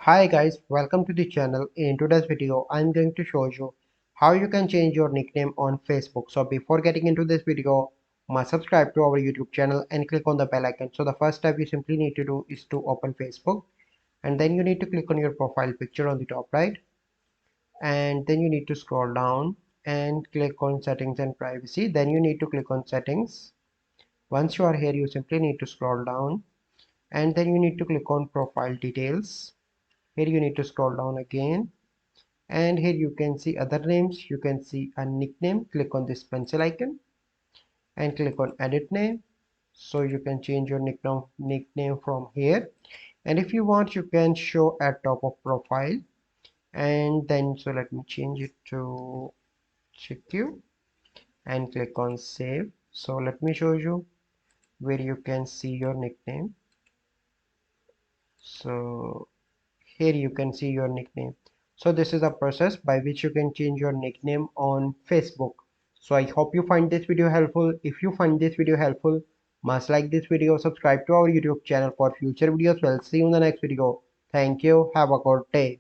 Hi guys, welcome to the channel. In today's video, I'm going to show you how you can change your nickname on Facebook. So before getting into this video, must subscribe to our YouTube channel and click on the bell icon. So the first step you simply need to do is to open Facebook, and then you need to click on your profile picture on the top right, and then you need to scroll down and click on settings and privacy. Then you need to click on settings. Once you are here, you simply need to scroll down, and then you need to click on profile details. Here you need to scroll down again, and here you can see other names. You can see a nickname. Click on this pencil icon and click on edit name, so you can change your nickname from here. And if you want, you can show at top of profile, and then so let me change it to CQ and click on save. So let me show you where you can see your nickname. So here you can see your nickname. So this is a process by which you can change your nickname on Facebook. So I hope you find this video helpful. If you find this video helpful, must like this video, subscribe to our YouTube channel for future videos. We'll see you in the next video. Thank you. Have a good day.